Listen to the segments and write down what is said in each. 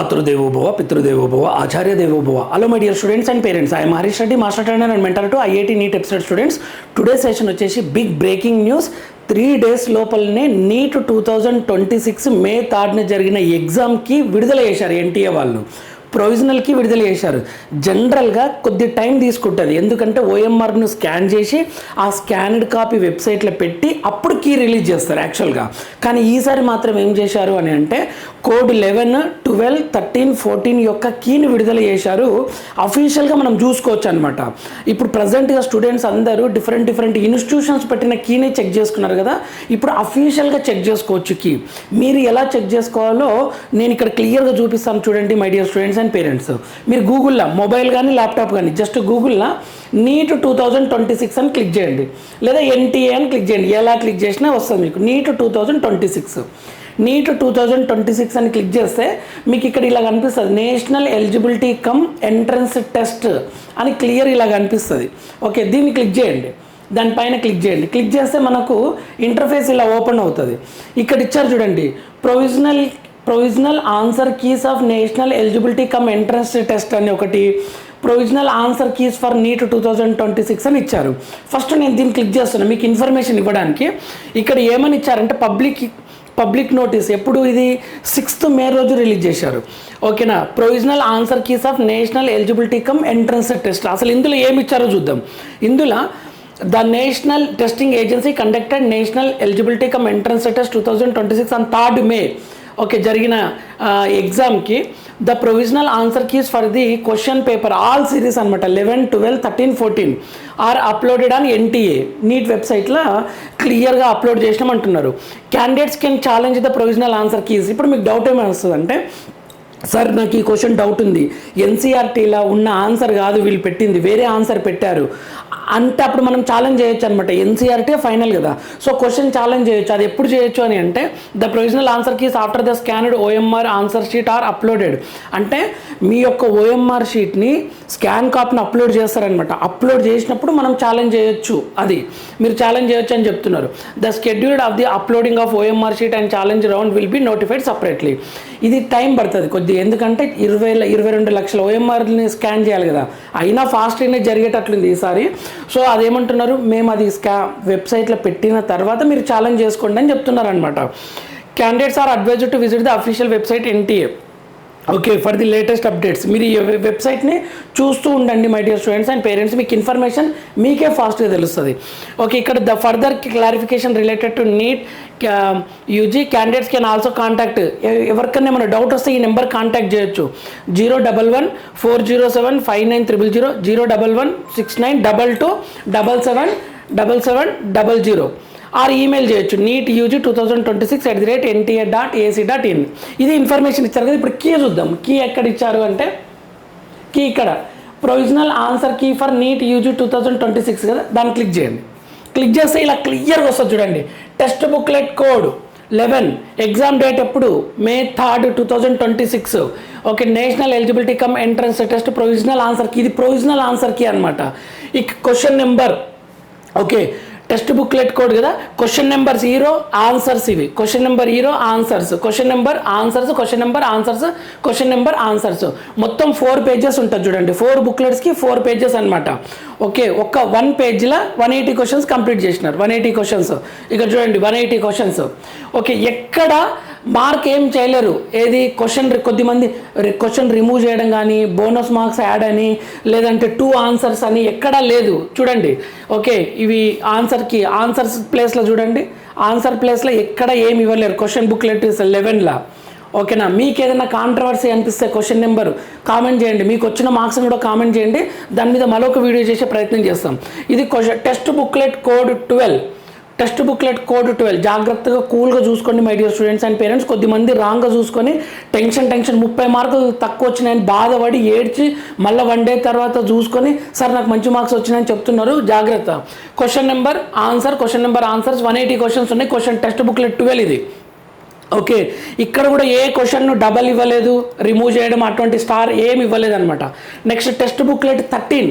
మాతృదేవోభవ పితృదేవోభవ ఆచార్య దేవోభవ. Hello my dear students and parents, I'm Harish Reddy, master trainer and mentor to IIT NEET episode students. Today session వచ్చేసి big breaking news. 3 days లోపలనే NEET 2026 May 3rd జరిగిన ఎగ్జామ్కి విడుదల చేశారు ఎన్టీఏ వాళ్ళు. ప్రొవిజనల్కి విడుదల చేశారు. జనరల్గా కొద్ది టైం తీసుకుంటుంది, ఎందుకంటే ఓఎంఆర్ను స్కాన్ చేసి ఆ స్కాన్డ్ కాపీ వెబ్సైట్లో పెట్టి అప్పుడు కీ రిలీజ్ చేస్తారు యాక్చువల్గా. కానీ ఈసారి మాత్రం ఏం చేశారు అని అంటే కోడ్ 11, 12, 13, 14 యొక్క కీని విడుదల చేశారు. అఫీషియల్గా మనం చూసుకోవచ్చు అనమాట. ఇప్పుడు ప్రజెంట్గా స్టూడెంట్స్ అందరూ డిఫరెంట్ ఇన్స్టిట్యూషన్స్ పెట్టిన కీని చెక్ చేసుకున్నారు కదా, ఇప్పుడు అఫీషియల్గా చెక్ చేసుకోవచ్చు కీ. మీరు ఎలా చెక్ చేసుకోవాలో నేను ఇక్కడ క్లియర్గా చూపిస్తాను చూడండి my dear students and parents. మీరు గూగుల్లో మొబైల్ కానీ ల్యాప్టాప్ కానీ జస్ట్ గూగుల్లో నీట్ 2026 అని క్లిక్ చేయండి, లేదా ఎన్టీఏ అని క్లిక్ చేయండి. ఎలా క్లిక్ చేసినా వస్తుంది మీకు నీట్ 2026. నీట్ 2026 అని క్లిక్ చేస్తే మీకు ఇక్కడ ఇలా కనిపిస్తుంది, national eligibility cum entrance test అని క్లియర్ ఇలా కనిపిస్తుంది. ఓకే, దీన్ని క్లిక్ చేయండి, దానిపైన క్లిక్ చేయండి. క్లిక్ చేస్తే మనకు ఇంటర్ఫేస్ ఇలా ఓపెన్ అవుతుంది. ఇక్కడ ఇచ్చారు చూడండి, provisional answer keys of national eligibility cum entrance test అని ఒకటి, provisional answer keys for NEET 2026 అని ఇచ్చారు. ఫస్ట్ నేను దీన్ని క్లిక్ చేస్తున్నాను మీకు ఇన్ఫర్మేషన్ ఇవ్వడానికి. ఇక్కడ ఏమని ఇచ్చారంటే పబ్లిక్ నోటీస్. ఎప్పుడు ఇది 6th May రోజు రిలీజ్ చేశారు. ఓకేనా, provisional answer keys of national eligibility cum entrance test. అసలు ఇందులో ఏమి ఇచ్చారో చూద్దాం. ఇందులో the national testing agency conducted national eligibility cum entrance test 2026 on 3rd May. Okay, జరిగిన ఎగ్జామ్కి the provisional answer keys for the question paper all series అనమాట 11, 12, 13, 14 are uploaded on NTA NEET వెబ్సైట్లో క్లియర్గా అప్లోడ్ చేసినామంటున్నారు. Candidates can challenge the provisional answer keys. ఇప్పుడు మీకు doubt ఏమైనా వస్తుందంటే, సార్ నాకు ఈ క్వశ్చన్ డౌట్ ఉంది, ఎన్సీఆర్టీలో ఉన్న ఆన్సర్ కాదు వీళ్ళు పెట్టింది, వేరే ఆన్సర్ పెట్టారు అంటే అప్పుడు మనం ఛాలెంజ్ చేయొచ్చు అనమాట. ఎన్సీఆర్టీ ఫైనల్ కదా, సో క్వశ్చన్ ఛాలెంజ్ చేయొచ్చు. అది ఎప్పుడు చేయొచ్చు అని అంటే the provisional answer keys after the scanned OMR answer sheet are uploaded. అంటే మీ యొక్క ఓఎంఆర్ షీట్ని స్కాన్ కాపీని అప్లోడ్ చేస్తారనమాట. అప్లోడ్ చేసినప్పుడు మనం ఛాలెంజ్ చేయొచ్చు, అది మీరు ఛాలెంజ్ చేయొచ్చు అని చెప్తున్నారు. The scheduled of the uploading of OMR sheet and challenge round will be notified separately. ఇది టైం పడుతుంది కొద్దిగా, ఎందుకంటే 22 లక్షల ఓఎంఆర్ని స్కాన్ చేయాలి కదా, అయినా ఫాస్ట్గానే జరిగేటట్లుంది ఈసారి. సో అదేమంటున్నారు, మేము అది వెబ్సైట్లో పెట్టిన తర్వాత మీరు ఛాలెంజ్ చేసుకోండి అని చెప్తున్నారు అనమాట. Candidates are advised to visit the official website NTA. Okay, for the latest updates. మీరు ఈ వెబ్సైట్ని చూస్తూ ఉండండి my dear students and parents, మీకు ఇన్ఫర్మేషన్ మీకే ఫాస్ట్గా తెలుస్తుంది. ఓకే, ఇక్కడ the further clarification related to NEET UG candidates can also contact. ఎవరికన్నా ఏమైనా డౌట్ వస్తే ఈ నెంబర్ కాంటాక్ట్ చేయొచ్చు. 011-407-5900, 011-6922-777700 ఆర్ ఈమెయిల్ చేయొచ్చు neetug2026@nta.ac.in. ఇది ఇన్ఫర్మేషన్ ఇచ్చారు కదా. ఇప్పుడు కీ చూద్దాం. కీ ఎక్కడ ఇచ్చారు అంటే కీ ఇక్కడ provisional answer key for NEET UG 2026 కదా, దాన్ని క్లిక్ చేయండి. క్లిక్ చేస్తే ఇలా క్లియర్గా వస్తుంది చూడండి, text booklet code 11, exam date ఎప్పుడు May 3rd, 2026. Okay, national eligibility cum entrance test provisional answer key. ఇది ప్రొవిజనల్ ఆన్సర్ కీ అనమాట. ఈ question number, okay text booklet code కదా, క్వశ్చన్ నెంబర్ 0 ఆన్సర్స్, ఇవి question number 0 answers, question number answers, question number answers, question number answers. మొత్తం 4 pages ఉంటుంది చూడండి, 4 bookletsకి 4 pages అనమాట. Okay, ఒక్క 1 పేజ్లో 180 questions కంప్లీట్ చేసినారు. 180 questions ఇక్కడ చూడండి, 180 questions. ఓకే, ఎక్కడ మార్క్ ఏం చేయలేరు. ఏది కొద్దిమంది క్వశ్చన్ రిమూవ్ చేయడం కానీ, బోనస్ మార్క్స్ యాడ్ అని, లేదంటే 2 ఆన్సర్స్ అని ఎక్కడా లేదు చూడండి. ఓకే, ఇవి ఆన్సర్స్ ప్లేస్లో చూడండి, ఆన్సర్ ప్లేస్లో ఎక్కడ ఏమి ఇవ్వలేరు. క్వశ్చన్ బుక్లెట్ 11లా. ఓకేనా, మీకు ఏదైనా కాంట్రవర్సీ అనిపిస్తే క్వశ్చన్ నెంబర్ కామెంట్ చేయండి, మీకు వచ్చిన మార్క్స్ని కూడా కామెంట్ చేయండి, దాని మీద మరొక వీడియో చేసే ప్రయత్నం చేస్తాం. ఇది టెక్స్ట్ బుక్లెట్ కోడ్ 12. జాగ్రత్తగా కూల్గా చూసుకోండి my dear students and parents. కొద్దిమంది రాంగ్గా చూసుకొని టెన్షన్ 30 మార్కులు తక్కువ వచ్చినాయని బాధపడి ఏడ్చి మళ్ళీ 1 day తర్వాత చూసుకొని సార్ నాకు మంచి మార్క్స్ వచ్చినాయని చెప్తున్నారు. జాగ్రత్త. Question number answer, question number answers 180 questions ఉన్నాయి. టెక్స్ట్ బుక్లెట్ 12 ఇది. ఓకే, ఇక్కడ కూడా ఏ క్వశ్చన్ను డబల్ ఇవ్వలేదు, రిమూవ్ చేయడం అటువంటి స్టార్ ఏమి ఇవ్వలేదు అనమాట. నెక్స్ట్ టెక్స్ట్ బుక్లెట్ 13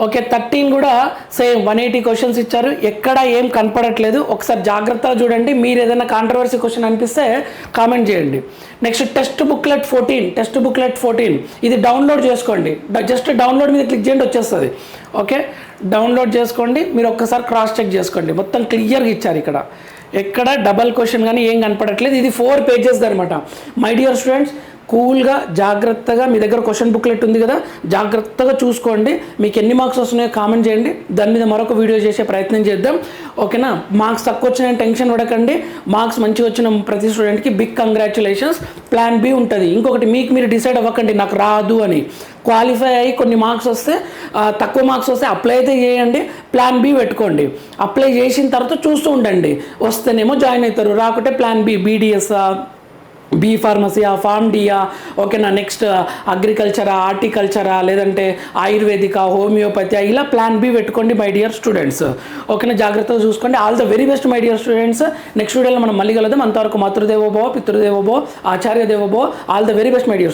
ఓకే 13 కూడా సేమ్ 180 క్వశ్చన్స్ ఇచ్చారు, ఎక్కడ ఏం కనపడట్లేదు. ఒకసారి జాగ్రత్తగా చూడండి, మీరు ఏదైనా కాంట్రవర్సీ క్వశ్చన్ అనిపిస్తే కామెంట్ చేయండి. నెక్స్ట్ టెక్స్ట్ బుక్లెట్ 14 ఇది డౌన్లోడ్ చేసుకోండి. జస్ట్ డౌన్లోడ్ మీద క్లిక్ చేయండి, వచ్చేస్తుంది. ఓకే డౌన్లోడ్ చేసుకోండి, మీరు ఒక్కసారి క్రాస్ చెక్ చేసుకోండి. మొత్తం క్లియర్గా ఇచ్చారు, ఇక్కడ ఎక్కడ డబల్ క్వశ్చన్ కానీ ఏం కనపడట్లేదు. ఇది 4 పేజెస్ అనమాట. మై డియర్ స్టూడెంట్స్, కూల్గా జాగ్రత్తగా మీ దగ్గర క్వశ్చన్ బుక్లెట్ ఉంది కదా, జాగ్రత్తగా చూసుకోండి. మీకు ఎన్ని మార్క్స్ వస్తున్నాయో కామెంట్ చేయండి, దాని మీద మరొక వీడియో చేసే ప్రయత్నం చేద్దాం. ఓకేనా, మార్క్స్ తక్కువ వచ్చినాయని టెన్షన్ పడకండి. మార్క్స్ మంచిగా వచ్చిన ప్రతి స్టూడెంట్కి బిగ్ కంగ్రాచులేషన్స్. ప్లాన్ బి ఉంటుంది. ఇంకొకటి, మీకు మీరు డిసైడ్ అవ్వకండి నాకు రాదు అని. క్వాలిఫై అయ్యి కొన్ని మార్క్స్ వస్తే, తక్కువ మార్క్స్ వస్తే అప్లై అయితే చేయండి, ప్లాన్ బి పెట్టుకోండి. అప్లై చేసిన తర్వాత చూస్తూ ఉండండి, వస్తేనేమో జాయిన్ అవుతారు, రాకుంటే ప్లాన్ బి, బీడిఎస్, బీ ఫార్మసీయా, ఫార్మ్ డియా, ఓకేనా, నెక్స్ట్ అగ్రికల్చరా, హార్టికల్చరా, లేదంటే ఆయుర్వేదిక, హోమియోపతి, ఇలా ప్లాన్ బి పెట్టుకోండి మై డియర్ స్టూడెంట్స్. ఓకేనా, జాగ్రత్తగా చూసుకోండి. All the very best my dear students. Next వీడియోలో మనం మళ్ళీ కలుద్దాం. అంతవరకు మాతృదేవోభవ, పితృదేవోభవ, ఆచార్య దేవోభవ. All the very best my dear.